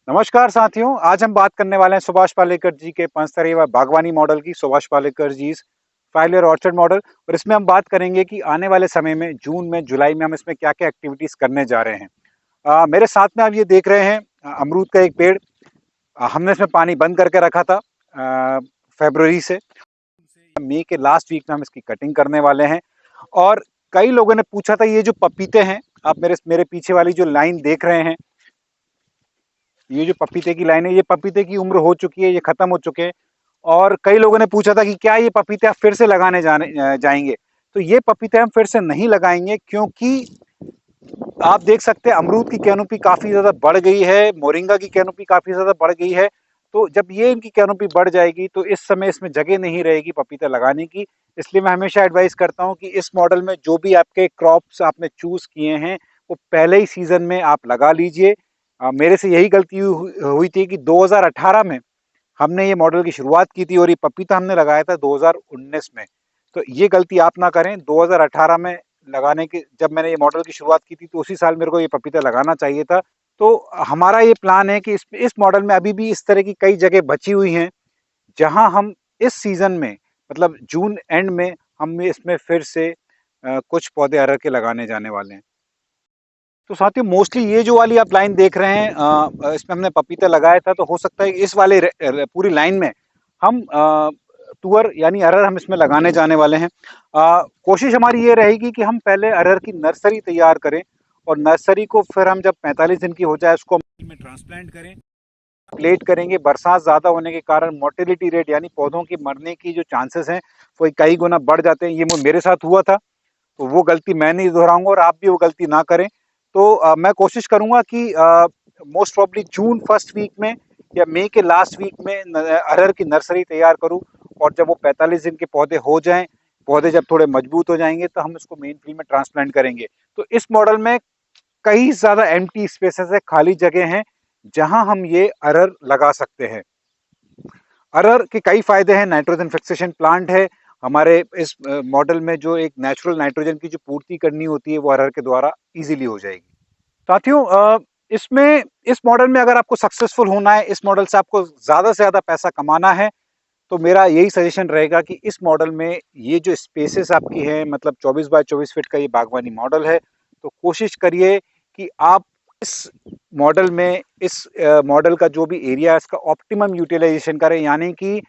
नमस्कार साथियों, आज हम बात करने वाले हैं सुभाष पालेकर जी के पंचस्तरीय व बागवानी मॉडल की। सुभाष पालेकर जी 5 ईयर ऑर्चर्ड मॉडल। और इसमें हम बात करेंगे कि आने वाले समय में जून में जुलाई में हम इसमें क्या क्या एक्टिविटीज करने जा रहे हैं। मेरे साथ में आप ये देख रहे हैं अमरूद का एक पेड़। हमने इसमें पानी बंद करके रखा था फरवरी से। मई के लास्ट वीक में हम इसकी कटिंग करने वाले हैं। और कई लोगों ने पूछा था, ये जो पपीते हैं, आप मेरे मेरे पीछे वाली जो लाइन देख रहे हैं, ये जो पपीते की लाइन है, ये पपीते की उम्र हो चुकी है, ये खत्म हो चुके हैं। और कई लोगों ने पूछा था कि क्या ये पपीते आप फिर से लगाने जाएंगे। तो ये पपीते हम फिर से नहीं लगाएंगे, क्योंकि आप देख सकते हैं अमरूद की कैनोपी काफी ज्यादा बढ़ गई है, मोरिंगा की कैनोपी काफी ज्यादा बढ़ गई है। तो जब ये इनकी कैनोपी बढ़ जाएगी तो इस समय इसमें जगह नहीं रहेगी पपीता लगाने की। इसलिए मैं हमेशा एडवाइस करता हूँ कि इस मॉडल में जो भी आपके क्रॉप्स आपने चूज किए हैं वो पहले ही सीजन में आप लगा लीजिए। मेरे से यही गलती हुई थी कि 2018 में हमने ये मॉडल की शुरुआत की थी और ये पपीता हमने लगाया था 2019 में। तो ये गलती आप ना करें। 2018 में लगाने की, जब मैंने ये मॉडल की शुरुआत की थी तो उसी साल मेरे को ये पपीता लगाना चाहिए था। तो हमारा ये प्लान है कि इस मॉडल में अभी भी इस तरह की कई जगह बची हुई हैं, जहां हम इस सीजन में, मतलब जून एंड में, हम इसमें फिर से कुछ पौधे अरहर के लगाने जाने वाले हैं। तो साथियों, मोस्टली ये जो वाली आप लाइन देख रहे हैं, इसमें हमने पपीता लगाया था। तो हो सकता है इस वाले पूरी लाइन में हम तुअर यानी अरहर हम इसमें लगाने जाने वाले हैं। कोशिश हमारी ये रहेगी कि हम पहले अरहर की नर्सरी तैयार करें और नर्सरी को फिर हम जब 45 दिन की हो जाए उसको में ट्रांसप्लांट करें। प्लेट करेंगे। बरसात ज़्यादा होने के कारण मोर्टेलिटी रेट यानी पौधों की मरने की जो चांसेस हैं वो कई गुना बढ़ जाते हैं। ये मेरे साथ हुआ था, तो वो गलती मैं नहीं दोहराऊंगा और आप भी वो गलती ना करें। तो मैं कोशिश करूंगा कि most probably June first week में या मई के लास्ट वीक में अरहर की नर्सरी तैयार करूं। और जब वो 45 दिन के पौधे हो जाएं, पौधे जब थोड़े मजबूत हो जाएंगे, तो हम इसको मेन फील्ड में ट्रांसप्लांट करेंगे। तो इस मॉडल में कई ज्यादा एम्प्टी स्पेसेस है, खाली जगह हैं, जहां हम ये अरहर लगा सकते हैं। अरहर के कई फायदे हैं। नाइट्रोजन फिक्सेशन प्लांट है हमारे इस मॉडल में। जो एक नेचुरल नाइट्रोजन की जो पूर्ति करनी होती है वो अरहर के द्वारा इजीली हो जाएगी। साथियों, इसमें इस मॉडल में अगर आपको सक्सेसफुल होना है, इस मॉडल से आपको ज्यादा से ज्यादा पैसा कमाना है, तो मेरा यही सजेशन रहेगा कि इस मॉडल में ये जो स्पेसेस आपकी हैं, मतलब 24 बाय 24 फीट का ये बागवानी मॉडल है, तो कोशिश करिए कि आप इस मॉडल में, इस मॉडल का जो भी एरिया है इसका ऑप्टिमम यूटिलाइजेशन करें। यानी कि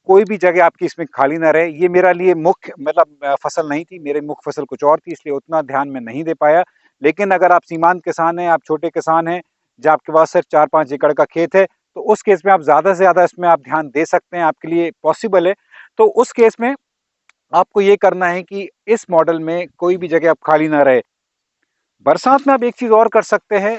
कोई भी जगह आपकी इसमें खाली ना रहे। ये मेरा लिए मुख्य, मतलब फसल नहीं थी, मेरे मुख्य फसल कुछ और थी, इसलिए उतना ध्यान में नहीं दे पाया। लेकिन अगर आप सीमांत किसान हैं, आप छोटे किसान हैं, जब आपके पास सिर्फ 4-5 एकड़ का खेत है, तो उस केस में आप ज्यादा से ज्यादा इसमें आप ध्यान दे सकते हैं, आपके लिए पॉसिबल है। तो उस केस में आपको ये करना है कि इस मॉडल में कोई भी जगह आप खाली ना रहे। बरसात में आप एक चीज और कर सकते हैं,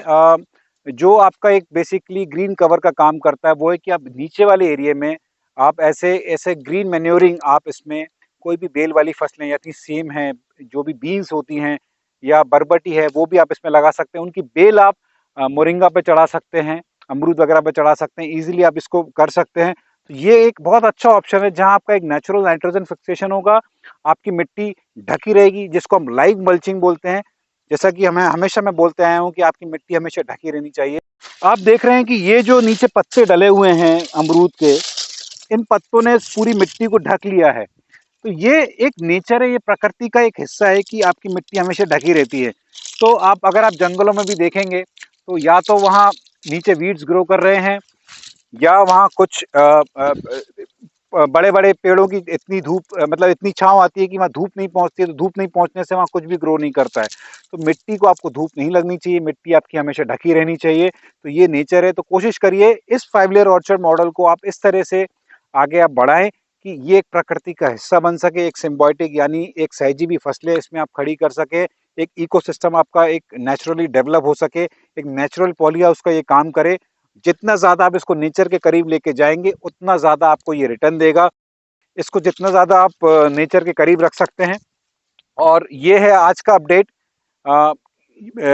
जो आपका एक बेसिकली ग्रीन कवर का काम करता है, वो है कि आप नीचे वाले एरिया में आप ऐसे ऐसे ग्रीन मैन्योरिंग, आप इसमें कोई भी बेल वाली फसलें, या सेम है, जो भी बीन्स होती हैं या बरबटी है, वो भी आप इसमें लगा सकते हैं। उनकी बेल आप मोरिंगा पे चढ़ा सकते हैं, अमरूद वगैरह पे चढ़ा सकते हैं, इजीली आप इसको कर सकते हैं। तो ये एक बहुत अच्छा ऑप्शन है, जहां आपका एक नेचुरल नाइट्रोजन फिक्सेशन होगा, आपकी मिट्टी ढकी रहेगी, जिसको हम लाइव मल्चिंग बोलते हैं। जैसा कि हमें हमेशा मैं बोलते आया हूँ कि आपकी मिट्टी हमेशा ढकी रहनी चाहिए। आप देख रहे हैं कि ये जो नीचे पत्ते डले हुए हैं अमरूद के, इन पत्तों ने पूरी मिट्टी को ढक लिया है। तो ये एक नेचर है, ये प्रकृति का एक हिस्सा है कि आपकी मिट्टी हमेशा ढकी रहती है। तो आप अगर आप जंगलों में भी देखेंगे, तो या तो वहाँ नीचे वीड्स ग्रो कर रहे हैं, या वहाँ कुछ बड़े बड़े पेड़ों की इतनी धूप, मतलब इतनी छांव आती है कि वहाँ धूप नहीं पहुँचती है। तो धूप नहीं पहुँचने से वहाँ कुछ भी ग्रो नहीं करता है। तो मिट्टी को आपको धूप नहीं लगनी चाहिए, मिट्टी आपकी हमेशा ढकी रहनी चाहिए। तो ये नेचर है। तो कोशिश करिए इस 5 ईयर ऑर्चर्ड मॉडल को आप इस तरह से आगे आप बढ़ाएं कि ये एक प्रकृति का हिस्सा बन सके, एक सिम्बायोटिक यानी एक सहजीवी फसलें इसमें आप खड़ी कर सके, एक इकोसिस्टम आपका एक नेचुरली डेवलप हो सके, एक नेचुरल पॉली हाउस का ये काम करे। जितना ज्यादा आप इसको नेचर के करीब लेके जाएंगे, उतना ज्यादा आपको ये रिटर्न देगा। इसको जितना ज्यादा आप नेचर के करीब रख सकते हैं। और ये है आज का अपडेट।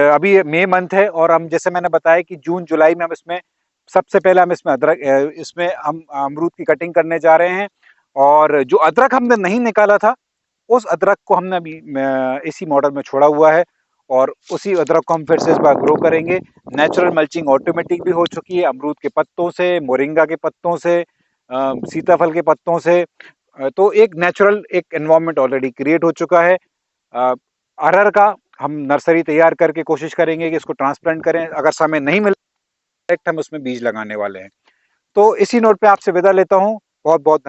अभी मई मंथ है और हम, जैसे मैंने बताया कि जून जुलाई में हम इसमें सबसे पहले हम इसमें अदरक, इसमें हम अमरूद की कटिंग करने जा रहे हैं। और जो अदरक हमने नहीं निकाला था, उस अदरक को हमने अभी इसी मॉडल में छोड़ा हुआ है। और उसी अदरक को हम फिर से इस बार ग्रो करेंगे। नेचुरल मल्चिंग ऑटोमेटिक भी हो चुकी है, अमरूद के पत्तों से, मोरिंगा के पत्तों से, सीताफल के पत्तों से। तो एक नेचुरल एक एनवायरनमेंट ऑलरेडी क्रिएट हो चुका है। अरहर का हम नर्सरी तैयार करके कोशिश करेंगे कि इसको ट्रांसप्लांट करें। अगर समय नहीं मिला डायरेक्ट हम उसमें बीज लगाने वाले हैं। तो इसी नोट पे आपसे विदा लेता हूँ। बहुत बहुत